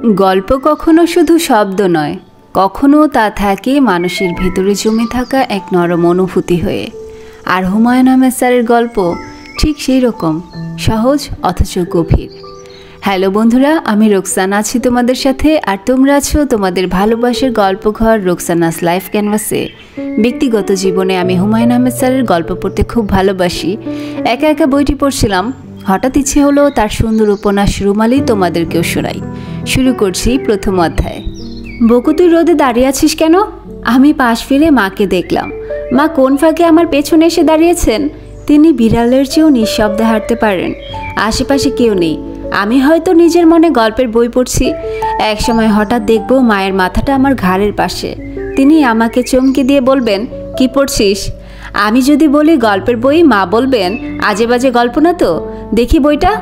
গল্প কখনো শুধু শব্দ নয়, কখনো তা থাকে মানুষের ভেতরে জমে থাকা এক নরম অনুভূতি হয়ে। আর হুমায়ুন আহমেদ স্যারের গল্প ঠিক সেই রকম, সহজ অথচ গভীর। হ্যালো বন্ধুরা, আমি রোকসানা আছি তোমাদের সাথে, আর তোমরা আছো তোমাদের ভালোবাসার গল্পঘর রোকসানাস লাইফ ক্যানভাসে। ব্যক্তিগত জীবনে আমি হুমায়ুন আহমেদ স্যারের গল্প পড়তে খুব ভালোবাসি। একা একা বইটি পড়ছিলাম, হঠাৎ ইচ্ছে হলো তার সুন্দর উপন্যাস রুমালি তোমাদেরকেও শোনাই। শুরু করছি প্রথম অধ্যায়। বকু, তুই রোদে দাঁড়িয়ে আছিস কেন? আমি পাশ ফিরে মাকে দেখলাম। মা কোন ফাঁকে আমার পেছনে এসে দাঁড়িয়েছেন। তিনি বিড়ালের চেয়েও নিঃশব্দে হাঁটতে পারেন। আশেপাশে কেউ নেই। আমি হয়তো নিজের মনে গল্পের বই পড়ছি। একসময় হঠাৎ দেখব মায়ের মাথাটা আমার ঘাড়ের পাশে। তিনি আমাকে চমকে দিয়ে বলবেন, কি পড়ছিস? আমি যদি বলি গল্পের বই, মা বলবেন, আজে বাজে গল্প না তো, দেখি বইটা।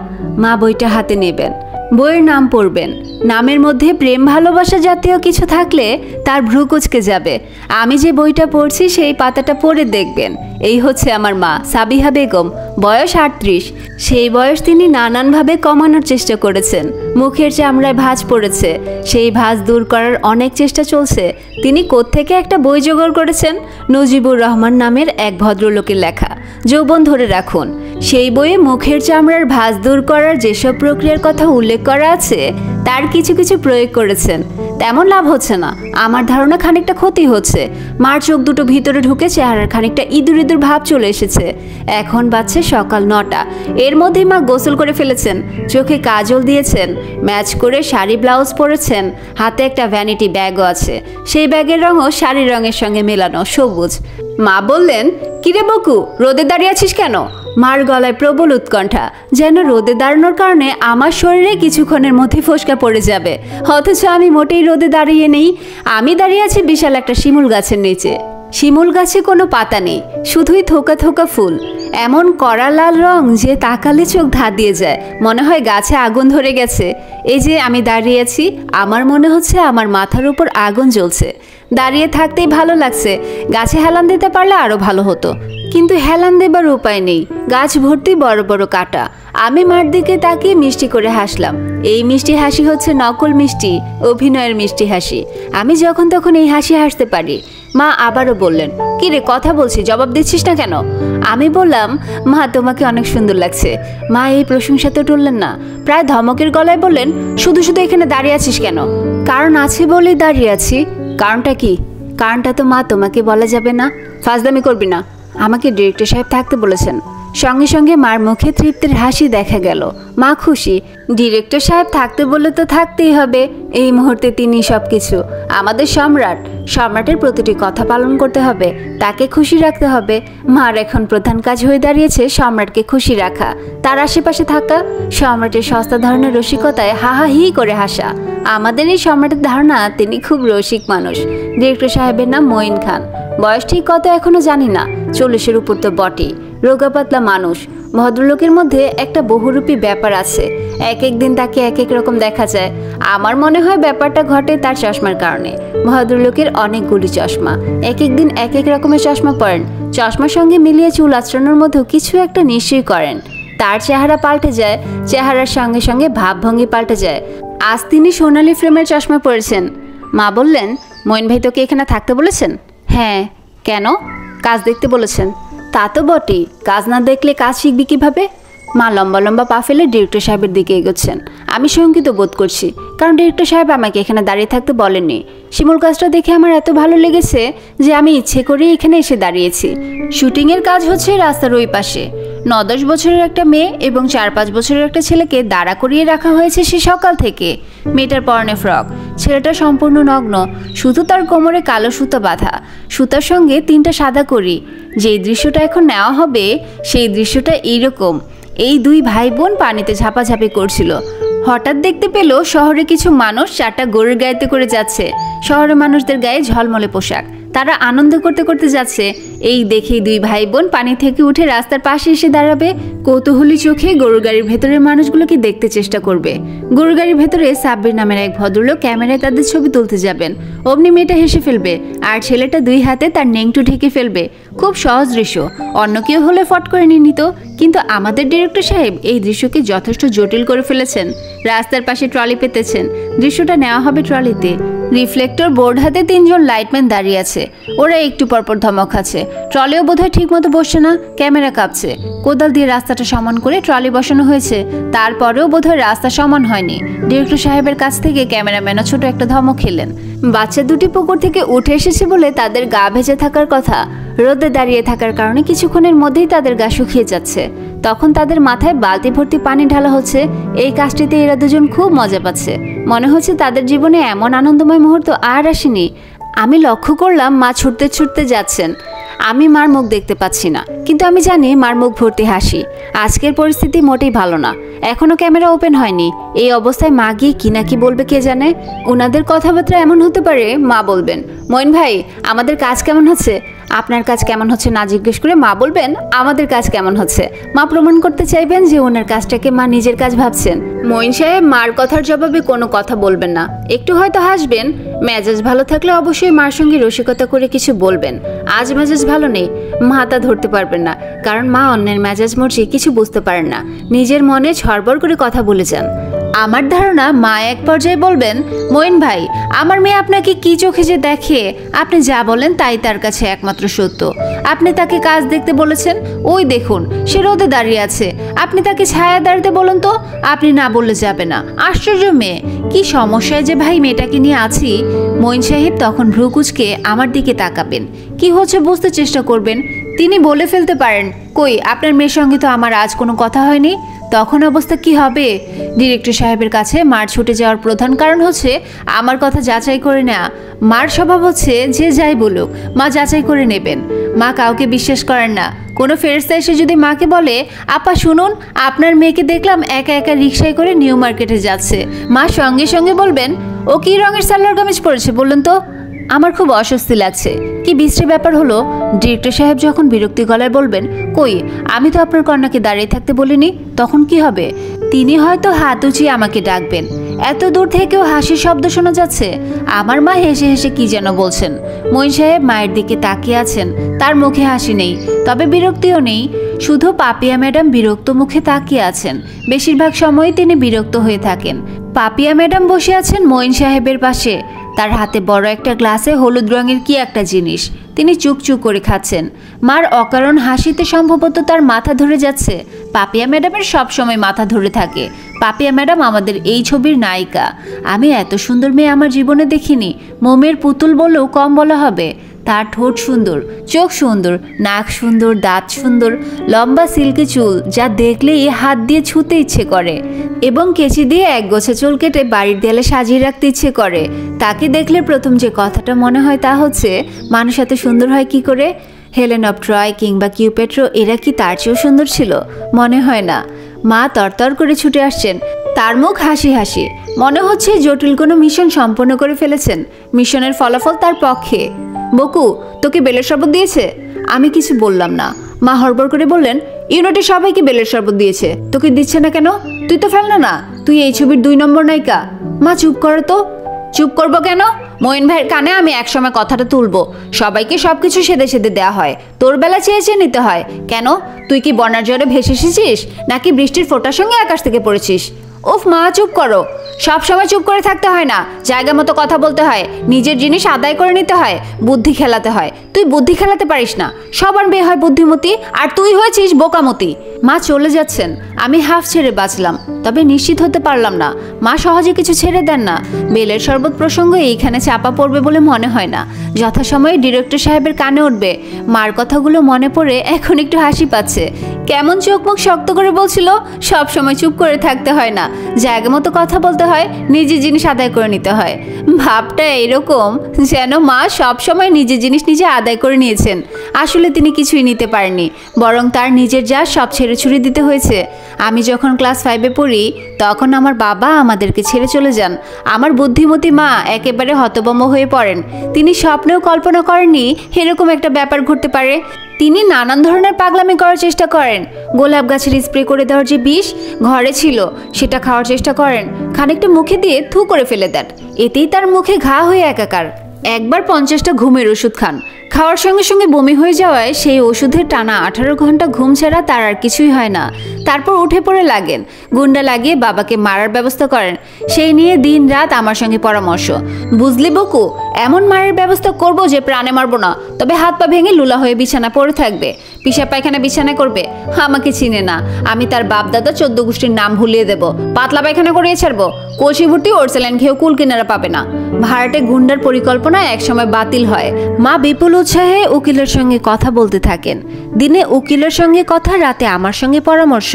মা বইটা হাতে নেবেন, বইয়ের নাম পড়বেন। নামের মধ্যে প্রেম ভালোবাসা জাতীয় কিছু থাকলে তার ভ্রু কুঁচকে যাবে। আমি যে বইটা পড়ছি সেই পাতাটা পড়ে দেখবেন। এই হচ্ছে আমার মা সাবিহা বেগম, বয়স 38। সেই বয়স তিনি নানানভাবে কমানোর চেষ্টা করেছেন। মুখের চামড়ায় ভাঁজ পড়েছে, সেই ভাঁজ দূর করার অনেক চেষ্টা চলছে। তিনি কোত্থেকে একটা বই জোগাড় করেছেন, নজিবুর রহমান নামের এক ভদ্রলোকের লেখা যৌবন ধরে রাখুন। সেই বইয়ে মুখের চামড়ার ভাঁজ দূর করার যেসব প্রক্রিয়ার কথা উল্লেখ করা আছে তার কিছু কিছু প্রয়োগ করেছেন। তেমন লাভ হচ্ছে না। আমার ধারণা খানিকটা ক্ষতি হচ্ছে। মার চোখ দুটো ভিতরে ঢুকে চেহারার খানিকটা ইঁদুর ইঁদুর ভাব চলে এসেছে। এখন বাজছে সকাল 9টা। এর মধ্যেই মা গোসল করে ফেলেছেন, চোখে কাজল দিয়েছেন, ম্যাচ করে শাড়ি ব্লাউজ পরেছেন, হাতে একটা ভ্যানিটি ব্যাগও আছে। সেই ব্যাগের রঙও শাড়ির রঙের সঙ্গে মেলানো, সবুজ। মা বললেন, কিরে বকু, রোদে দাঁড়িয়ে আছিস কেন? মার গলায় প্রবল উৎকণ্ঠা, যেন রোদে দাঁড়ানোর কারণে আমার শরীরে কিছুক্ষণের মধ্যে ফোসকা পড়ে যাবে। অথচ আমি মোটেই রোদে দাঁড়িয়ে নেই। আমি দাঁড়িয়ে আছি বিশাল একটা শিমুল গাছের নিচে। শিমুল গাছে কোনো পাতা নেই, শুধুই থোকা থোকা ফুল। এমন কড়া লাল রং যে তাকালে চোখ ধাঁ দিয়ে যায়, মনে হয় গাছে আগুন ধরে গেছে। এই যে আমি দাঁড়িয়ে আছি, আমার মনে হচ্ছে আমার মাথার উপর আগুন জ্বলছে। দাঁড়িয়ে থাকতেই ভালো লাগছে। গাছে হেলান দিতে পারলে আরও ভালো হতো, কিন্তু হেলান দেবার উপায় নেই। গাছ ভর্তি বড় বড় কাঁটা। আমি মার দিকে তাকিয়ে মিষ্টি করে হাসলাম। এই মিষ্টি হাসি হচ্ছে নকল মিষ্টি, অভিনয়ের মিষ্টি হাসি। আমি যখন তখন এই হাসি হাসতে পারি। মা আবারও বললেন, কি রে, কথা বলছি, জবাব দিচ্ছিস না কেন? আমি বললাম, মা তোমাকে অনেক সুন্দর লাগছে। মা এই প্রশংসাতে টললেন না, প্রায় ধমকের গলায় বললেন, শুধু শুধু এখানে দাঁড়িয়ে আছিস কেন? কারণ আছে বলেই দাঁড়িয়ে আছি। কারণটা কি? কারণটা তো মা তোমাকে বলা যাবে না। ফাজলামি করবি না। আমাকে ডিরেক্টর সাহেব থাকতে বলেছেন। সঙ্গে সঙ্গে মার মুখে তৃপ্তির হাসি দেখা গেল। মা খুশি। ডিরেক্টর সাহেব থাকতে বলে তো থাকতেই হবে। এই মুহূর্তে তিনি সব কিছু। আমাদের সম্রাট। সম্রাটের প্রতিটি কথা পালন করতে হবে, তাকে খুশি রাখতে হবে। মার এখন প্রধান কাজ হয়ে দাঁড়িয়েছে সম্রাটকে খুশি রাখা, তার আশেপাশে থাকা। সম্রাটের সস্তা ধরনের রসিকতায় হাহাহি করে হাসা। আমাদের এই সম্রাটের ধারণা তিনি খুব রসিক মানুষ। ডিরেক্টর সাহেবের নাম মঈন খান। বয়স ঠিক কত এখনো জানি না, 40-এর উপর তো বটেই। রোগা পাতলা মানুষ। ভদ্রলোকের মধ্যে একটা বহুরূপী ব্যাপার আছে। এক এক দিন তাকে এক এক রকম দেখা যায়। আমার মনে হয় ব্যাপারটা ঘটে তার চশমার কারণে। ভদ্রলোকের অনেকগুলি চশমা, এক এক দিন এক এক রকমের চশমা পরেন। চশমার সঙ্গে মিলিয়ে চুল আঁচড়ানোর মধ্যে কিছু একটা নিশ্চয়ই করেন। তার চেহারা পাল্টে যায়, চেহারার সঙ্গে সঙ্গে ভাবভঙ্গি পাল্টে যায়। আজ তিনি সোনালি ফ্রেমের চশমা পরেছেন। মা বললেন, মঈন ভাই তোকে এখানে থাকতে বলেছেন? হ্যাঁ। কেন? কাজ দেখতে বলেছেন। তা তো বটেই, কাজ না দেখলে কাজ শিখবি কিভাবে? মা লম্বা লম্বা পা ফেলে ডিরেক্টর সাহেবের দিকে এগোচ্ছেন। আমি শঙ্কিত বোধ করছি, কারণ ডিরেক্টর সাহেব আমাকে এখানে দাঁড়িয়ে থাকতে বলেননি। শিমুল গাছটা দেখে আমার এত ভালো লেগেছে যে আমি ইচ্ছে করেই এখানে এসে দাঁড়িয়েছি। শুটিংয়ের কাজ হচ্ছে রাস্তার ওই পাশে। 9-10 বছরের একটা মেয়ে এবং 4-5 বছরের একটা ছেলেকে দাঁড়া করিয়ে রাখা হয়েছে সে সকাল থেকে। মেয়েটার পরনে ফ্রক, ছেলেটা সম্পূর্ণ নগ্ন, শুধু তার কোমরে কালো সুতো বাঁধা, সুতার সঙ্গে 3টা সাদা কড়ি। যেই দৃশ্যটা এখন নেওয়া হবে সেই দৃশ্যটা এইরকম। এই দুই ভাই বোন পানিতে ঝাপাঝাপি করছিল। হঠাৎ দেখতে পেল শহরে কিছু মানুষ 4টা গরুর গাড়িতে করে যাচ্ছে। শহরের মানুষদের গায়ে ঝলমলে পোশাক, তারা আনন্দ করতে করতে যাচ্ছে। এই দেখেই দুই ভাই বোন পানি থেকে উঠে রাস্তার পাশে এসে দাঁড়াবে, কৌতূহলী চোখে গরুর গাড়ির ভেতরের মানুষগুলোকে দেখতে চেষ্টা করবে। গরুর গাড়ির ভেতরে সাব্বির নামের এক ভদ্রলোক ক্যামেরায় তাদের ছবি তুলতে যাবেন। অমনি মেয়েটা হেসে ফেলবে আর ছেলেটা দুই হাতে তার নেংটু ঢেকে ফেলবে। খুব সহজ দৃশ্য, অন্য কেউ হলে ফট করে নিয়ে নিত, কিন্তু আমাদের ডিরেক্টর সাহেব এই দৃশ্যকে যথেষ্ট জটিল করে ফেলেছেন। রাস্তার পাশে ট্রলি পেতেছেন, দৃশ্যটা নেওয়া হবে ট্রলিতে। রিফ্লেক্টর বোর্ড হাতে তিনজন লাইটম্যান দাঁড়িয়ে আছে, ওরা একটু পরপর ধমক খাচ্ছে। ট্রলিও বোধহয় ঠিক মতো বসছে না, ক্যামেরা কাঁপছে। কোদাল দিয়ে রাস্তাটা সমান করে ট্রলি বসানো হয়েছে, তারপরেও বোধহয় রাস্তা সমান হয়নি। ডিরেক্টর সাহেবের কাছ থেকে ক্যামেরাম্যানও ছোট একটা ধমক খেলেন। বাচ্চা দুটি পুকুর থেকে উঠে এসেছে বলে তাদের গা ভেজে থাকার কথা, রোদে দাঁড়িয়ে থাকার কারণে কিছুক্ষণের মধ্যেই তাদের গা শুকিয়ে যাচ্ছে। তখন তাদের মাথায় বালতি ভর্তি পানি ঢালা হচ্ছে। এই কাজটিতে এরা দুজন খুব মজা পাচ্ছে, মনে হচ্ছে তাদের জীবনে এমন আনন্দময় মুহূর্ত আর আসেনি। আমি লক্ষ্য করলাম মা ছুটতে ছুটতে যাচ্ছেন। আমি মার মুখ দেখতে পাচ্ছি না, কিন্তু আমি জানি মার মুখ ভর্তি হাসি। আজকের পরিস্থিতি মোটেই ভালো না, এখনো ক্যামেরা ওপেন হয়নি। এই অবস্থায় মা গিয়ে কি না কি বলবে কে জানে। ওনাদের কথাবার্তা এমন হতে পারে মা বলবেন, মঈন ভাই আমাদের কাজ কেমন হচ্ছে? আপনার কাজ কেমন হচ্ছে না জিজ্ঞেস করে মা বলবেন আমাদের কাজ কেমন হচ্ছে। মা প্রমাণ করতে চাইবেন যে ওনার কাজটাকে মা নিজের কাজ ভাবছেন। মঈন সাহেব মার কথার জবাবে কোনো কথা বলবেন না, একটু হয়তো হাসবেন। মেজাজ ভালো থাকলে অবশ্যই মার সঙ্গে রসিকতা করে কিছু বলবেন। আজ মেজাজ ভালো নেই, মা তা ধরতে পারবেন না, কারণ মা অন্যের মেজাজ মর্জি কিছু বুঝতে পারেন না, নিজের মনে ছড়বড় করে কথা বলে যান। আমার ধারণা মা এক পর্যায়ে বলবেন, মঈন ভাই আমার মেয়ে আপনাকে কি চোখে যে দেখে, আপনি যা বলেন তাই তার কাছে একমাত্র সত্য। আপনি তাকে কাজ দেখতে বলেছেন, ওই দেখুন সে রোদে দাঁড়িয়ে আছে। আপনি তাকে ছায়া দাঁড়াতে বলেন তো, আপনি না বললে যাবে না। আশ্চর্য মেয়ে, কি সমস্যায় যে ভাই মেয়েটাকে নিয়ে আছি। মঈন সাহেব তখন ভ্রু কুঁচকে আমার দিকে তাকাবেন, কি হচ্ছে বুঝতে চেষ্টা করবেন। তিনি বলে ফেলতে পারেন, কই আপনার মেয়ের সঙ্গে তো আমার আজ কোনো কথা হয়নি। তখন অবস্থা কি হবে? ডিরেক্টর সাহেবের কাছে মার ছুটে যাওয়ার প্রধান কারণ হচ্ছে আমার কথা যাচাই করে নেওয়া। মার স্বভাব হচ্ছে যে যাই বলুক মা যাচাই করে নেবেন। মা কাউকে বিশ্বাস করেন না। কোনো ফেরেশতা এসে যদি মাকে বলে, আপা শুনুন আপনার মেয়েকে দেখলাম একা একা রিকশায় করে নিউ মার্কেটে যাচ্ছে, মা সঙ্গে সঙ্গে বলবেন, ও কি রঙের সালোয়ার কামিজ পরেছে বলুন তো। আমার খুব অস্বস্তি লাগছে, কি বিশ্রী ব্যাপার হলো। ডিরেক্টর সাহেব যখন বিরক্তি গলায় বলবেন, কই আমি তো আপনার কন্যাকে দাঁড়িয়ে থাকতে বলিনি, তখন কি হবে? তিনি হয়তো হাত উঁচিয়ে আমাকে ডাকবেন। এত দূর থেকেও হাসির শব্দ শোনা যাচ্ছে। আমার মা হেসে হেসে কি যেন বলছেন। মঈন সাহেব মায়ের দিকে তাকিয়ে আছেন, তার মুখে হাসি নেই, তবে বিরক্তিও নেই। শুধু পাপিয়া ম্যাডাম বিরক্ত মুখে তাকিয়ে আছেন। বেশিরভাগ সময়ই তিনি বিরক্ত হয়ে থাকেন। পাপিয়া ম্যাডাম বসে আছেন মঈন সাহেবের পাশে, তার হাতে বড় একটা গ্লাসে হলুদ রঙের কি একটা জিনিস, তিনি চুপচুপ করে খাচ্ছেন। মার অকারণ হাসিতে সম্ভবত তার মাথা ধরে যাচ্ছে। পাপিয়া ম্যাডামের সবসময় মাথা ধরে থাকে। পাপিয়া ম্যাডাম আমাদের এই ছবির নায়িকা। আমি এত সুন্দর মেয়ে আমার জীবনে দেখিনি, মোমের পুতুল বলেও কম বলা হবে। তার ঠোঁট সুন্দর, চোখ সুন্দর, নাক সুন্দর, দাঁত সুন্দর, লম্বা সিল্কি চুল যা দেখলেই হাত দিয়ে ছুঁতে ইচ্ছে করে, এবং কেচি দিয়ে এক গোছা চুল কেটে বাড়ির দেয়ালে সাজিয়ে রাখতে ইচ্ছে করে। তাকে দেখলে প্রথম যে কথাটা মনে হয় তা হচ্ছে, মানুষ এত সুন্দর হয় কি করে? হেলেন অফ ট্রয় কিংবা কিউপেট্রো এরা কি তার চেয়েও সুন্দর ছিল? মনে হয় না। মা তরতর করে ছুটে আসছেন, তার মুখ হাসি হাসি, মনে হচ্ছে জটিল কোনো মিশন সম্পন্ন করে ফেলেছেন। মিশনের ফলাফল তার পক্ষে। বকু তোকে বেলের শরবত দিয়েছে? আমি কিছু বললাম না। মা হড়বড় করে বললেন, ইউনিটে সবাইকে বেলের শরবত দিয়েছে, তোকে দিচ্ছে না কেন? তুই তো ফেলনা না, তুই এই ছবির 2 নম্বর নায়িকা। মা চুপ করো তো। চুপ করবো কেন? মঈন ভাইয়ের কানে আমি একসময় কথাটা তুলবো। সবাইকে সবকিছু সেদে সেদে দেওয়া হয়, তোর বেলা চেয়ে চেয়ে নিতে হয় কেন? তুই কি বন্যার জলে ভেসে এসেছিস, নাকি বৃষ্টির ফোঁটার সঙ্গে আকাশ থেকে পড়েছিস? উফ মা চুপ করো। সব সময় চুপ করে থাকতে হয় না, জায়গা মতো কথা বলতে হয়, নিজের জিনিস আদায় করে নিতে হয়, বুদ্ধি খেলাতে হয়। তুই বুদ্ধি খেলাতে পারিস না। সবার মেয়ে হয় বুদ্ধিমতী, আর তুই হয়েছিস বোকামতি। মা চলে যাচ্ছেন। আমি হাফ ছেড়ে বাঁচলাম, তবে নিশ্চিত হতে পারলাম না মা সহজে কিছু ছেড়ে দেন না। বেলের শরবত প্রসঙ্গ এইখানে চাপা পড়বে বলে মনে হয় না। যথাসময়ে ডিরেক্টর সাহেবের কানে উঠবে। মার কথাগুলো মনে পড়ে এখন একটু হাসি পাচ্ছে। কেমন চোখ মুখ শক্ত করে বলছিল, সব সময় চুপ করে থাকতে হয় না, জায়গা মতো কথা বলতে করতে হয়, নিজের জিনিস আদায় করে নিতে হয়। ভাবটা এরকম যেন মা সবসময় নিজের জিনিস নিজে আদায় করে নিয়েছেন। আসলে তিনি কিছুই নিতে পারেননি, বরং তার নিজের যা সব ছেড়ে ছুড়ে দিতে হয়েছে। আমি যখন ক্লাস 5-এ পড়ি তখন আমার বাবা আমাদেরকে ছেড়ে চলে যান। আমার বুদ্ধিমতী মা একেবারে হতভম্ব হয়ে পড়েন। তিনি স্বপ্নেও কল্পনা করেননি এরকম একটা ব্যাপার ঘটতে পারে। তিনি নানান ধরনের পাগলামি করার চেষ্টা করেন। গোলাপ গাছের স্প্রে করে দেওয়ার যে বিষ ঘরে ছিল সেটা খাওয়ার চেষ্টা করেন, খানিকটা মুখে দিয়ে থু করে ফেলে দেন, এতেই তার মুখে ঘা হয়ে একাকার। একবার 50টা ঘুমের ওষুধ খান, খাওয়ার সঙ্গে সঙ্গে বমি হয়ে যাওয়ায় সেই ওষুধের টানা 18 ঘন্টা ঘুম ছাড়া তার আর কিছুই হয় না। তারপর উঠে পড়ে লাগেন, গুন্ডা লাগিয়ে বাবাকে মারার ব্যবস্থা করেন। সেই নিয়ে দিন রাত আমার সঙ্গে পরামর্শ। বুঝলি বকু, এমন মারের ব্যবস্থা করব যে প্রাণে মারবো না, তবে হাত পা ভেঙে লুলা হয়ে বিছানা পড়ে থাকবে, পিসা পায়খানা বিছানা করবে। আমাকে চিনে না, আমি তার বাপ দাদা 14 গোষ্ঠীর নাম ভুলিয়ে দেব, পাতলা পায়খানা করিয়ে ছাড়বো, কলসি ভর্তি ওর স্যালাইন খেয়েও কুল কিনারা পাবে না। ভাড়াটে গুন্ডার পরিকল্পনা একসময় বাতিল হয়। মা বিপুল উৎসাহে উকিলের সঙ্গে কথা বলতে থাকেন। দিনে উকিলের সঙ্গে কথা, রাতে আমার সঙ্গে পরামর্শ।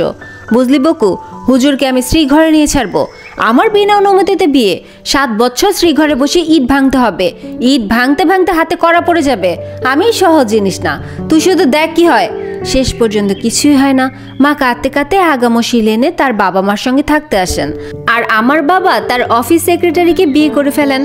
বুঝলি বকু, হুজুরকে আমি শ্রীঘরে নিয়ে ছাড়বো। আমার বিনা অনুমতিতে বিয়ে, 7 বছর শ্রীঘরে বসে ইট ভাঙতে হবে। ইট ভাঙতে ভাঙতে হাতে কড়া পড়ে যাবে। আমি সহজ জিনিস না, তুই শুধু দেখ কি হয়। শেষ পর্যন্ত কিছুই হয় না। মা কাঁদতে কাঁদতে আগামসী লেনে তার বাবা মার সঙ্গে থাকতে আসেন, আর আমার বাবা তার অফিস সেক্রেটারিকে বিয়ে করে ফেলেন।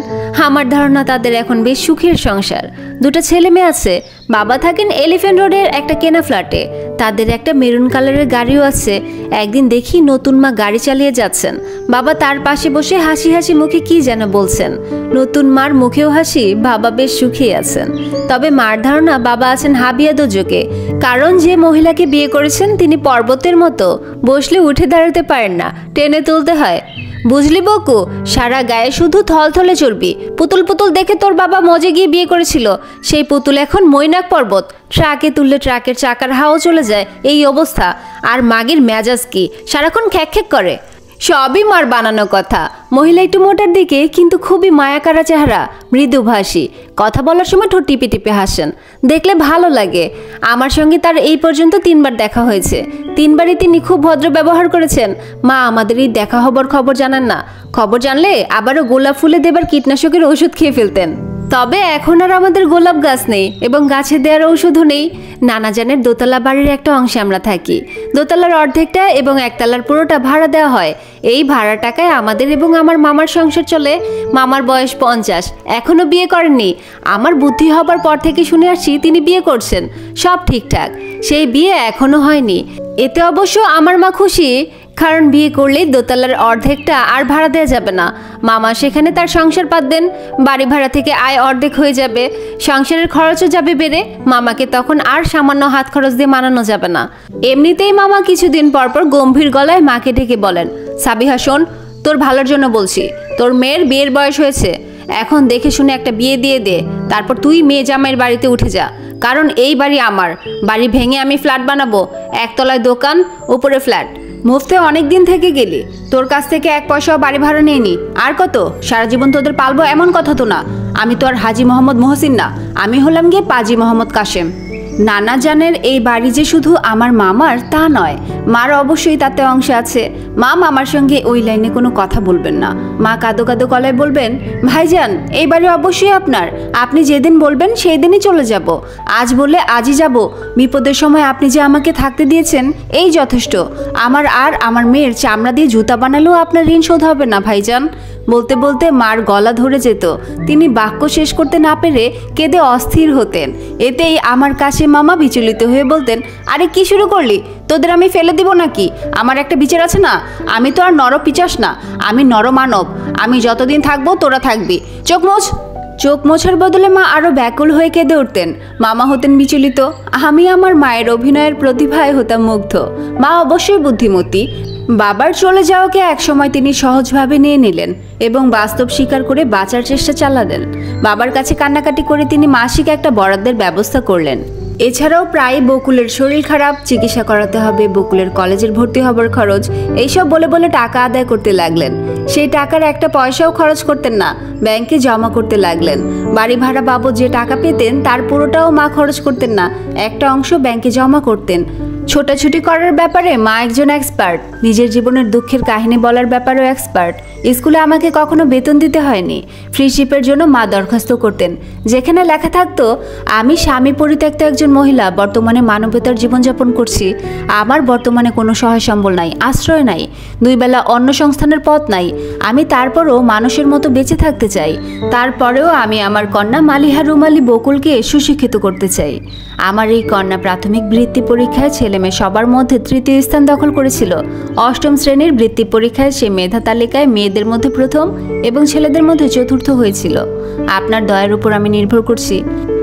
আমার ধারণা তাদের এখন বেশ সুখের সংসার। 2টা ছেলে মেয়ে আছে। বাবা থাকেন এলিফ্যান্ট রোডের একটা কেনা ফ্ল্যাটে। তাদের একটা মেরুন কালারের গাড়িও আছে। একদিন দেখি নতুন মা গাড়ি চালিয়ে যাচ্ছেন, বাবা তার পাশে বসে হাসি হাসি মুখে কি যেন বলছেন। নতুন মার মুখেও হাসি, বাবা বেশ সুখী আছেন। তবে মার ধারণা বাবা আছেন হাবিয়া দোজকে, কারণ যে মহিলাকে বিয়ে করেছেন তিনি পর্বতের মতো, বসলে উঠে দাঁড়াতে পারেন না, টেনে তুলতে হয়। বুঝলি বকু, সারা গায়ে শুধু থলথলে চর্বি। পুতুল পুতুল দেখে তোর বাবা মজে গিয়ে বিয়ে করেছিল, সেই পুতুল এখন মৈনাক পর্বত। ট্রাকে তুললে ট্রাকের চাকার হাওয়া চলে যায়, এই অবস্থা। আর মাগির মেজাজ কি, সারাক্ষণ খ্যাক খ্যাক করে। সবই মার বানানো কথা। মহিলা একটু মোটার দিকে, কিন্তু খুবই মায়াকারা চেহারা, মৃদুভাষী, কথা বলার সময় ঠোঁট টিপে টিপে হাসেন, দেখলে ভালো লাগে। আমার সঙ্গে তার এই পর্যন্ত 3বার দেখা হয়েছে। 3বারই তিনি খুব ভদ্র ব্যবহার করেছেন। মা আমাদের এই দেখা হবার খবর জানান না, খবর জানলে আবারও গোলাপ ফুলে দেবার কীটনাশকের ওষুধ খেয়ে ফেলতেন। তবে এখন আর আমাদের গোলাপ গাছ নেই এবং গাছে দেওয়ার ঔষধও নেই। নানাজানের দোতলা বাড়ির একটা অংশে আমরা থাকি। দোতলার অর্ধেকটা এবং একতলার পুরোটা ভাড়া দেওয়া হয়। এই ভাড়া টাকায় আমাদের এবং আমার মামার সংসার চলে। মামার বয়স 50, এখনো বিয়ে করেননি। আমার বুদ্ধি হবার পর থেকে শুনে আসছি তিনি বিয়ে করছেন, সব ঠিকঠাক। সেই বিয়ে এখনো হয়নি। এতে অবশ্য আমার মা খুশি, কারণ বিয়ে করলেই দোতলার অর্ধেকটা আর ভাড়া দেওয়া যাবে না। মামা সেখানে তার সংসার পাতবেন, বাড়ি ভাড়া থেকে আয় অর্ধেক হয়ে যাবে, সংসারের খরচও যাবে বেড়ে। মামাকে তখন আর সামান্য হাত খরচ দিয়ে মানানো যাবে না। এমনিতেই মামা কিছুদিন পর পর গম্ভীর গলায় মাকে ডেকে বলেন, সাবিহা শোন, তোর ভালোর জন্য বলছি, তোর মেয়ের বিয়ের বয়স হয়েছে, এখন দেখে শুনে একটা বিয়ে দিয়ে দে, তারপর তুই মেয়ে জামাইয়ের বাড়িতে উঠে যা। কারণ এই বাড়ি আমার, বাড়ি ভেঙে আমি ফ্ল্যাট বানাবো, একতলায় দোকান, উপরে ফ্ল্যাট। মুফতে অনেক দিন থেকে গেলি, তোর কাছ থেকে 1 পয়সাও বাড়ি ভাড়া নেয়নি। আর কত, সারা জীবন তোদের পালবো এমন কথা তো না। আমি তো আর হাজি মোহাম্মদ মহসিন না, আমি হলাম গিয়ে পাজি মোহাম্মদ কাশেম। নানা জানের এই বাড়ি যে শুধু আমার মামার তা নয়, মার অবশ্যই তাতে অংশ আছে। মা মামার সঙ্গে ওই লাইনে কোনো কথা বলবেন না। মা কাঁদো কাঁদো গলায় বলবেন, ভাইজান এই বাড়ি অবশ্যই আপনার, আপনি যেদিন বলবেন সেই দিনই চলে যাব। আজ বললে আজই যাব। বিপদের সময় আপনি যে আমাকে থাকতে দিয়েছেন এই যথেষ্ট। আমার আর আমার মেয়ের চামড়া দিয়ে জুতা বানালেও আপনার ঋণ শোধ হবে না ভাইজান। বলতে বলতে মার গলা ধরে যেত। তিনি বাক্য শেষ করতে না পেরে কেঁদে অস্থির হতেন। এতেই আমার কাছে মামা বিচলিত হয়ে বলতেন, আরে কি শুরু করলি, তোদের আমি ফেলে দিব নাকি? আমার একটা বিচার আছে না? আমি তো আর নরপিচাস না, আমি নরমানব। আমি যতদিন থাকবো তোরা থাকবি। চোখ মোছ। চোখ মোছার বদলে মা আরও ব্যাকুল হয়ে কেঁদে উঠতেন। মামা হতেন বিচলিত। আমি আমার মায়ের অভিনয়ের প্রতিভায় হতাম মুগ্ধ। মা অবশ্যই বুদ্ধিমতী। বাবার চলে যাওয়াকে একসময় তিনি সহজভাবে নিয়ে নিলেন এবং বাস্তব স্বীকার করে বাঁচার চেষ্টা চালালেন। বাবার কাছে কান্নাকাটি করে তিনি মাসিক একটা বরাদ্দের ব্যবস্থা করলেন। এছাড়াও প্রায় বকুলের শরীর খারাপ, চিকিৎসা করাতে হবে, বকুলের কলেজের ভর্তি হবার খরচ, এইসব বলে বলে টাকা আদায় করতে লাগলেন। সেই টাকার একটা পয়সাও খরচ করতেন না, ব্যাংকে জমা করতে লাগলেন। বাড়ি ভাড়া বাবদ যে টাকা পেতেন তার পুরোটাও মা খরচ করতেন না, একটা অংশ ব্যাংকে জমা করতেন। ছোটাছুটি করার ব্যাপারে মা একজন এক্সপার্ট, নিজের জীবনের দুঃখের কাহিনী বলার ব্যাপারেও এক্সপার্ট। স্কুলে আমাকে কখনো বেতন দিতে হয়নি। ফ্রিশিপের জন্য মা দরখাস্ত করতেন, যেখানে লেখা থাকতো, আমি স্বামী পরিত্যক্ত একজন মহিলা, বর্তমানে মানবতার জীবনযাপন করছি। আমার বর্তমানে কোনো সহায় সম্বল নাই, আশ্রয় নাই, 2 বেলা অন্ন সংস্থানের পথ নাই। আমি তারপরও মানুষের মতো বেঁচে থাকতে চাই। তারপরেও আমি আমার কন্যা মালিহা রুমালি বকুলকে সুশিক্ষিত করতে চাই। আমার এই কন্যা প্রাথমিক বৃত্তি পরীক্ষায় ছেলেমেয়ে সবার মধ্যে 3য় স্থান দখল করেছিল। 8ম শ্রেণীর বৃত্তি পরীক্ষায় সে মেধা তালিকায় মেয়েদের মধ্যে প্রথম এবং ছেলেদের মধ্যে 4র্থ হয়েছিল। আপনার দয়ার উপর আমি নির্ভর করছি।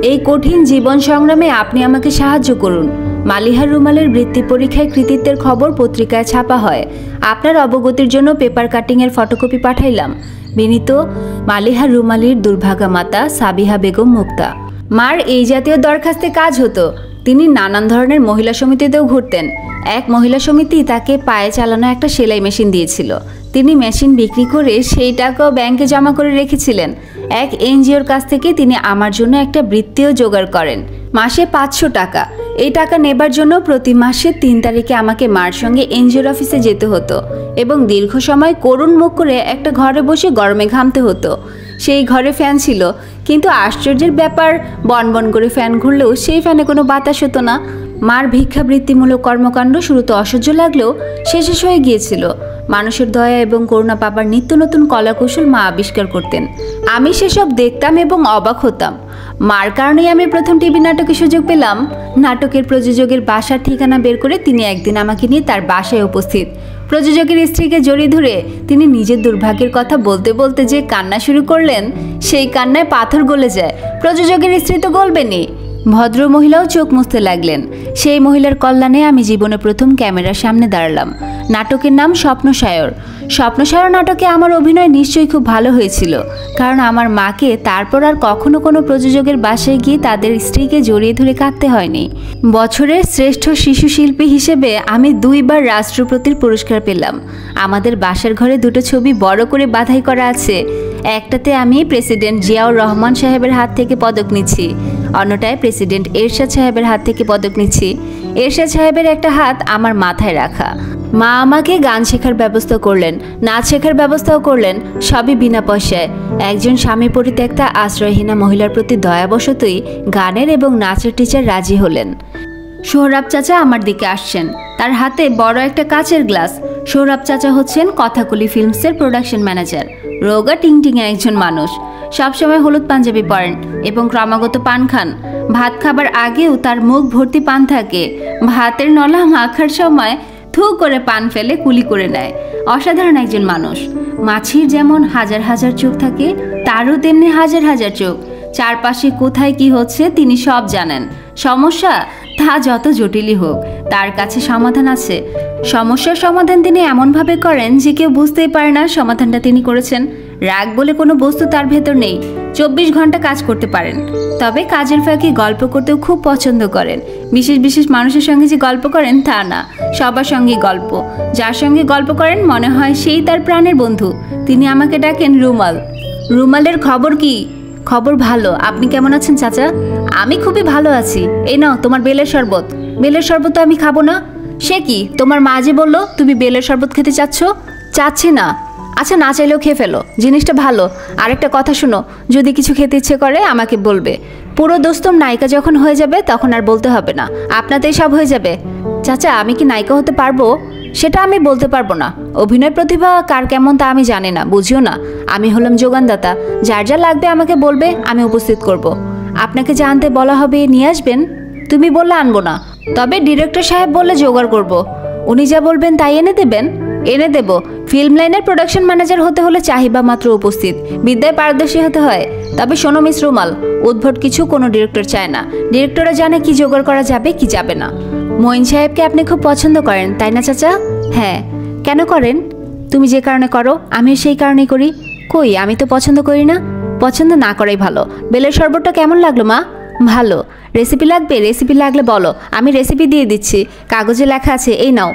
এই কঠিন জীবন সংগ্রামে আপনি আমাকে সাহায্য করুন। মালিহা রুমালের বৃত্তি পরীক্ষায় কৃতিত্বের খবর পত্রিকায় ছাপা হয়। আপনার অবগতির জন্য পেপার কাটিংয়ের ফটোকপি পাঠাইলাম। বিনীত, মালিহা রুমালির দুর্ভাগা মাতা সাবিহা বেগম মুক্তা। মার এই জাতীয় দরখাস্তে কাজ হতো। তিনি নানান ধরনের মহিলা সমিতিতেও ঘুরতেন। এক মহিলা সমিতি তাকে পায়ে চালানো একটা সেলাই মেশিন দিয়েছিল। তিনি মেশিন বিক্রি করে সেই টাকাও ব্যাংকে জমা করে রেখেছিলেন। এক এনজিওর কাছ থেকে তিনি আমার জন্য একটা বৃত্তিও জোগাড় করেন, মাসে 500 টাকা। এই টাকা নেবার জন্য প্রতি মাসের 3 তারিখে আমাকে মার সঙ্গে এনজিওর অফিসে যেতে হতো এবং দীর্ঘ সময় করুণ মুখ করে একটা ঘরে বসে গরমে ঘামতে হতো। সেই ঘরে ফ্যান ছিল, কিন্তু আশ্চর্যের ব্যাপার, বনবন করে ফ্যান ঘুরলেও সেই ফ্যানে কোনো বাতাস হতো না। মার ভিক্ষাবৃত্তিমূলক কর্মকাণ্ড শুরুতে অসহ্য লাগলেও শেষ হয়ে গিয়েছিল। মানুষের দয়া এবং করুণা পাবার নিত্য নতুন কলাকৌশল মা আবিষ্কার করতেন। আমি সেসব দেখতাম এবং অবাক হতাম। মার কারণেই আমি প্রথম টিভি নাটকের সুযোগ পেলাম। নাটকের প্রযোজকের বাসার ঠিকানা বের করে তিনি একদিন আমাকে নিয়ে তার বাসায় উপস্থিত। প্রযোজকের স্ত্রীকে জড়িয়ে ধরে তিনি নিজের দুর্ভাগ্যের কথা বলতে বলতে যে কান্না শুরু করলেন, সেই কান্নায় পাথর গলে যায়। প্রযোজকের স্ত্রী তো গলবেনি, ভদ্র মহিলাও চোখ মুছতে লাগলেন। সেই মহিলার কল্যাণে আমি জীবনে প্রথম ক্যামেরার সামনে দাঁড়ালাম। নাটকের নাম স্বপ্নসায়র। স্বপ্নসায়র নাটকে আমার অভিনয় নিশ্চয়ই খুব ভালো হয়েছিল, কারণ আমার মাকে তারপর আর কখনো কোনো প্রযোজকের বাসায় গিয়ে তাদের স্ত্রীকে জড়িয়ে ধরে কাঁদতে হয়নি। বছরের শ্রেষ্ঠ শিশু শিল্পী হিসেবে আমি 2 বার রাষ্ট্রপতির পুরস্কার পেলাম। আমাদের বাসার ঘরে 2টো ছবি বড় করে বাঁধাই করা আছে। একটাতে আমি প্রেসিডেন্ট জিয়াউর রহমান সাহেবের হাত থেকে পদক নিচ্ছি, অন্যটায় প্রেসিডেন্ট এরশাদ সাহেবের হাত থেকে পদক নিচ্ছি। এরশাদ সাহেবের একটা হাত আমার মাথায় রাখা। মা আমাকে গান শেখার ব্যবস্থা করলেন, নাচ শেখার ব্যবস্থাও করলেন, সবই বিনা পয়সায়। একজন স্বামী পরিত্যক্তা আশ্রয়হীনা মহিলার প্রতি দয়াবশতই গানের এবং নাচের টিচার রাজি হলেন। সোহরাব চাচা আমার দিকে আসছেন, তার হাতে বড় একটা কাচের গ্লাস। সোহরাব চাচা হচ্ছেন কথাকলি ফিল্মসের প্রোডাকশন ম্যানেজার। রোগা টিংটিঙে একজন মানুষ। সবসময় হলুদ পাঞ্জাবি পরেন এবং ক্রমাগত পান খান। ভাত খাবার আগেও তার মুখ ভর্তি পান থাকে। ভাতের নলা মাখার সময় থু করে পান ফেলে কুলি করে নেয়। অসাধারণ একজন মানুষ। মাছির যেমন হাজার হাজার চোখ থাকে, তারও তেমনি হাজার হাজার চোখ। চারপাশে কোথায় কি হচ্ছে তিনি সব জানেন। সমস্যা তা যত জটিলই হোক, তার কাছে সমাধান আছে। সমস্যার সমাধান তিনি এমনভাবে করেন যে কেউ বুঝতেই পারে না সমাধানটা তিনি করেছেন। রাগ বলে কোনো বস্তু তার ভেতর নেই। 24 ঘন্টা কাজ করতে পারেন, তবে কাজের ফাঁকে গল্প করতেও খুব পছন্দ করেন। বিশেষ বিশেষ মানুষের সঙ্গে যে গল্প করেন তা না, সবার সঙ্গে গল্প। যার সঙ্গে গল্প করেন মনে হয় সেই তার প্রাণের বন্ধু। তিনি আমাকে ডাকেন রুমাল। রুমালের খবর কি? খবর ভালো। আপনি কেমন আছেন চাচা? আমি খুবই ভালো আছি। এই নাও তোমার বেলের শরবত। বেলের শরবত তো আমি খাবো না। সে কি, তোমার মা যে বললো তুমি বেলের শরবত খেতে চাচ্ছ? চাচ্ছি না। আচ্ছা, না চাইলেও খেয়ে ফেলো, জিনিসটা ভালো। আরেকটা কথা শোনো, যদি কিছু খেতে ইচ্ছে করে আমাকে বলবে। পুরো দোস্তম নায়িকা যখন হয়ে যাবে তখন আর বলতে হবে না, আপনাতেই সব হয়ে যাবে। চাচা, আমি কি নায়িকা হতে পারবো? সেটা আমি বলতে পারবো না। অভিনয় প্রতিভা কার কেমন তা আমি জানি না, বুঝিও না। আমি হলাম যোগানদাতা। যার যা লাগবে আমাকে বলবে, আমি উপস্থিত করব। আপনাকে যা আনতে বলা হবে নিয়ে আসবেন। তুমি বললে আনবো না, তবে ডিরেক্টর সাহেব বললে জোগাড় করব। উনি যা বলবেন তাই এনে দেবেন। এনে দেব। ফিল্ম লাইনের প্রোডাকশন ম্যানেজার হতে হলে চাহিদা মাত্র উপস্থিত, বিদ্যায় পারদর্শী হতে হয়। তবে শোনো মিস রুমাল, উদ্ভট কিছু কোনো ডিরেক্টর চায় না। ডিরেক্টররা জানে কি জোগাড় করা যাবে কি যাবে না। মঈন সাহেবকে আপনি খুব পছন্দ করেন, তাই না চাচা? হ্যাঁ। কেন করেন? তুমি যে কারণে করো আমিও সেই কারণেই করি। কই, আমি তো পছন্দ করি না। পছন্দ না করাই ভালো। বেলের শরবতটা কেমন লাগলো মা? ভালো। রেসিপি লাগবে? রেসিপি লাগলে বলো, আমি রেসিপি দিয়ে দিচ্ছি। কাগজে লেখা আছে, এই নাও।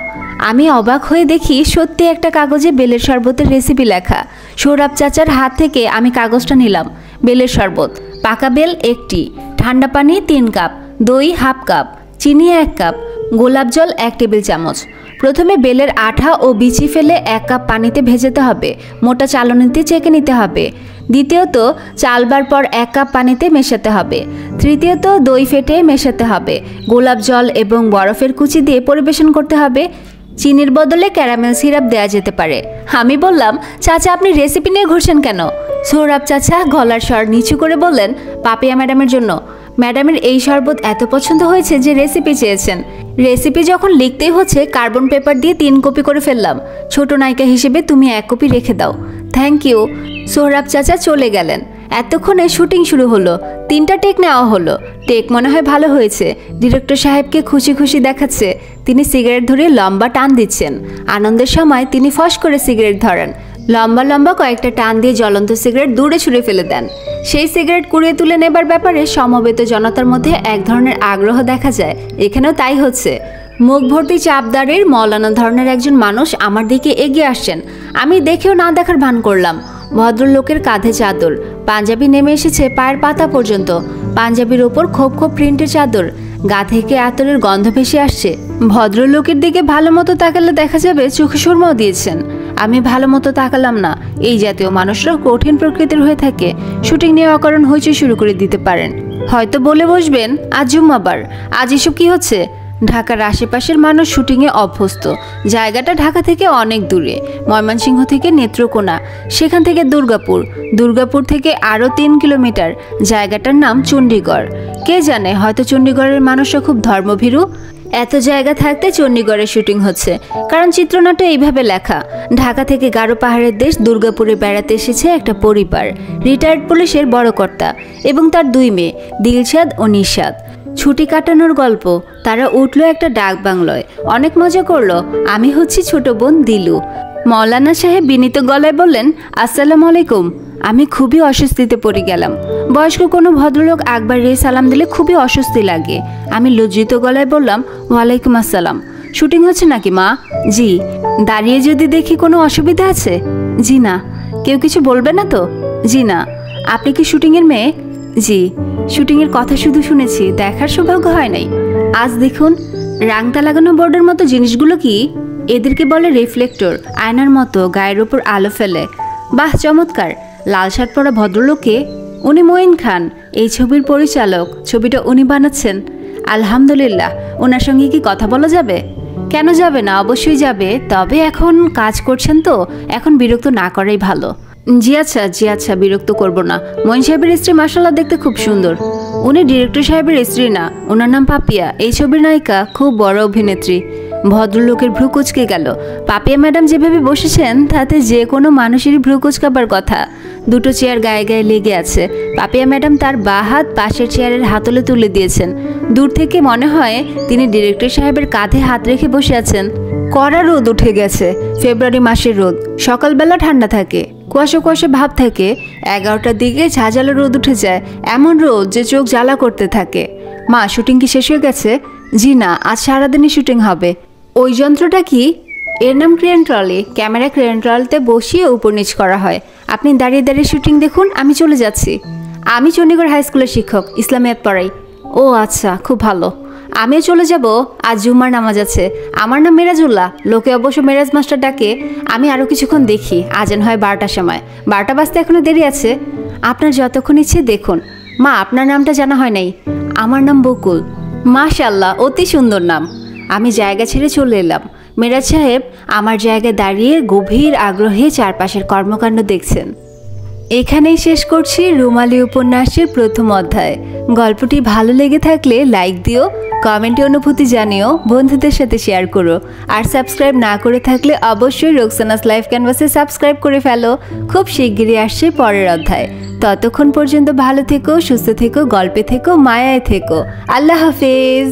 আমি অবাক হয়ে দেখি সত্যি একটা কাগজে বেলের শরবতের রেসিপি লেখা। সৌরভ চাচার হাত থেকে আমি কাগজটা নিলাম। বেলের শরবত, পাকা বেল 1টি, ঠান্ডা পানি 3 কাপ, দই ½ কাপ, চিনি 1 কাপ, গোলাপ জল 1 টেবিল চামচ, প্রথমে বেলের আঠা ও বিচি ফেলে 1 কাপ পানিতে ভেজাতে হবে, মোটা চালনিতে চেকে নিতে হবে। দ্বিতীয়ত চালবার পর 1 কাপ পানিতে মেশাতে হবে। তৃতীয়ত দই ফেটে মেশাতে হবে। গোলাপ জল এবং বরফের কুচি দিয়ে পরিবেশন করতে হবে। চিনির বদলে ক্যারামেল সিরাপ দেওয়া যেতে পারে। আমি বললাম, চাচা আপনি রেসিপি নিয়ে ঘুরছেন কেন? সোহরাব চাচা গলার স্বর নিচু করে বললেন, পাপিয়া ম্যাডামের জন্য। ম্যাডামের এই শরবত এত পছন্দ হয়েছে যে রেসিপি চেয়েছেন। রেসিপি যখন লিখতেই হচ্ছে কার্বন পেপার দিয়ে 3 কপি করে ফেললাম। ছোট নায়িকা হিসেবে তুমি 1 কপি রেখে দাও। Thank you. সোহরাব চাচা চলে গেলেন। এতক্ষণে শুটিং শুরু হলো। 3টা টেক নেওয়া হলো। টেক মনে হয় ভালো হয়েছে। ডিরেক্টর সাহেবকে খুশি খুশি দেখাচ্ছে। তিনি সিগারেট ধরে লম্বা টান দিচ্ছেন। আনন্দের সময় তিনি ফস করে সিগারেট ধরেন। লম্বা লম্বা কয়েকটা টান দিয়ে জ্বলন্ত সিগারেট দূরে ছুঁড়ে ফেলে দেন। সেই সিগারেট কুড়িয়ে তুলে নেবার ব্যাপারে সমবেত জনতার মধ্যে এক ধরনের আগ্রহ দেখা যায়। এখানেও তাই হচ্ছে। মুখ ভর্তি চাপদারের মৌলানা ধরনের একজন মানুষ আমার দিকে এগিয়ে আসছেন। আমি দেখেও না দেখার ভান করলাম। ভদ্রলোকের কাঁধে চাদর, পাঞ্জাবি নেমে এসেছে পায়ের পাতা পর্যন্ত। পাঞ্জাবির ওপর খোপ খোপ প্রিন্টের চাদর, গা থেকে আতরের গন্ধ ভেসে আসছে। ভদ্রলোকের দিকে ভালো মতো তাকালে দেখা যাবে চোখে সুরমাও দিয়েছেন। আমি ভালো মতো তাকালাম না। এই জাতীয় মানুষরা কঠিন প্রকৃতির হয়ে থাকে। শুটিং নিয়ে অকারণ হইচই শুরু করে দিতে পারেন। হয়তো বলে বসবেন, আজ জুম্মাবার, আজ এসব কি হচ্ছে? ঢাকার আশেপাশের মানুষ শুটিংয়ে অভ্যস্ত। জায়গাটা ঢাকা থেকে অনেক দূরে। ময়মনসিংহ থেকে নেত্রকোনা, সেখান থেকে দুর্গাপুর, দুর্গাপুর থেকে আরও 3 কিলোমিটার। জায়গাটার নাম চণ্ডীগড়। কে জানে, হয়তো চণ্ডীগড়ের মানুষরা খুব ধর্মভীরু। এত জায়গা থাকতে চণ্ডীগড়ে শুটিং হচ্ছে, কারণ চিত্রনাট্য এইভাবে লেখা। ঢাকা থেকে গারো পাহাড়ের দেশ দুর্গাপুরে বেড়াতে এসেছে একটা পরিবার। রিটায়ার্ড পুলিশের বড় কর্তা এবং তার 2 মেয়ে, দিলশাদ ও নিশাদ। ছুটি কাটানোর গল্প। তারা উঠলো একটা ডাক বাংলোয়, অনেক মজা করলো। আমি হচ্ছি ছোট বোন দিলু। মৌলানা সাহেব বিনীত গলায় বললেন, আসসালামু আলাইকুম। আমি খুবই অস্বস্তিতে পড়ে গেলাম। বয়স্ক কোনো ভদ্রলোক একবার রে সালাম দিলে খুবই অস্বস্তি লাগে। আমি লজ্জিত গলায় বললাম, ওয়ালাইকুম আসসালাম। শুটিং হচ্ছে নাকি মা? জি। দাঁড়িয়ে যদি দেখি কোনো অসুবিধা আছে? জি না। কেউ কিছু বলবে না তো? জি না। আপনি কি শুটিংয়ের মেয়ে? জি। শুটিংয়ের কথা শুধু শুনেছি, দেখার সৌভাগ্য হয় নাই। আজ দেখুন, রাংতা লাগানো বোর্ডের মতো জিনিসগুলো কি? এদেরকে বলে রিফ্লেক্টর। আয়নার মতো গায়ের ওপর আলো ফেলে। বাহ, চমৎকার। লাল শার্ট পরা ভদ্রলোককে? উনি মঈন খান, এই ছবির পরিচালক। ছবিটা উনি বানাচ্ছেন। আলহামদুলিল্লাহ। ওনার সঙ্গে কি কথা বলা যাবে? কেন যাবে না, অবশ্যই যাবে। তবে এখন কাজ করছেন তো, এখন বিরক্ত না করাই ভালো। জি আচ্ছা, বিরক্ত করব না। মঈন সাহেবের স্ত্রী মাশাআল্লাহ দেখতে খুব সুন্দর। উনি ডিরেক্টর সাহেবের স্ত্রী না, ওনার নাম পাপিয়া। এই ছবির নায়িকা, খুব বড় অভিনেত্রী। ভদ্রলোকের ভ্রু কুচকে গেল। পাপিয়া ম্যাডাম যেভাবে বসেছেন তাতে যে কোনো মানুষেরই ভ্রু কুচকাবার কথা। 2টো চেয়ার গায়ে গায়ে লেগে আছে। পাপিয়া ম্যাডাম তার বাঁ হাত পাশের চেয়ারের হাতলে তুলে দিয়েছেন। দূর থেকে মনে হয় তিনি ডিরেক্টর সাহেবের কাঁধে হাত রেখে বসে আছেন। কড়া রোদ উঠে গেছে। ফেব্রুয়ারি মাসের রোদ। সকালবেলা ঠান্ডা থাকে, কুয়াশা কুয়াশা ভাব থাকে। 11টার দিকে ঝাঁঝালো রোদ উঠে যায়। এমন রোদ যে চোখ জ্বালা করতে থাকে। মা, শুটিং কি শেষ হয়ে গেছে? জি না, আজ সারাদিনই শুটিং হবে। ওই যন্ত্রটা কি? এর নাম ক্রেন ট্রলি। ক্যামেরা ক্রেন ট্রলিতে বসিয়ে উপর নিচ করা হয়। আপনি দাঁড়িয়ে দাঁড়িয়ে শুটিং দেখুন, আমি চলে যাচ্ছি। আমি চণ্ডীগড় হাই স্কুলের শিক্ষক, ইসলামিয়াত পড়াই। ও আচ্ছা, খুব ভালো। আমিও চলে যাব। আজ জুম্মার নামাজ আছে। আমার নাম মেরাজুল্লাহ, লোকে অবশ্য মেরাজ মাস্টার ডাকে। আমি আরও কিছুক্ষণ দেখি, আজান হয় 12টার সময়। 12টা বাজতে এখনো দেরি আছে। আপনার যতক্ষণ ইচ্ছে দেখুন। মা, আপনার নামটা জানা হয় নাই। আমার নাম বকুল। মাশাআল্লাহ, অতি সুন্দর নাম। আমি জায়গা ছেড়ে চলে এলাম। মেরাজ সাহেব আমার জায়গায় দাঁড়িয়ে গভীর আগ্রহে চারপাশের কর্মকাণ্ড দেখছেন। এখানেই শেষ করছি রুমালি উপন্যাসের প্রথম অধ্যায়। গল্পটি ভালো লেগে থাকলে লাইক দিও, কমেন্টে অনুভূতি জানিও, বন্ধুদের সাথে শেয়ার করো। আর সাবস্ক্রাইব না করে থাকলে অবশ্যই রোকসানাস লাইফ ক্যানভাসে সাবস্ক্রাইব করে ফেলো। খুব শিগগিরই আসছে পরের অধ্যায়। ততক্ষণ পর্যন্ত ভালো থেকো, সুস্থ থেকো, গল্পে থেকো, মায়ায় থেকো। আল্লাহ হাফেজ।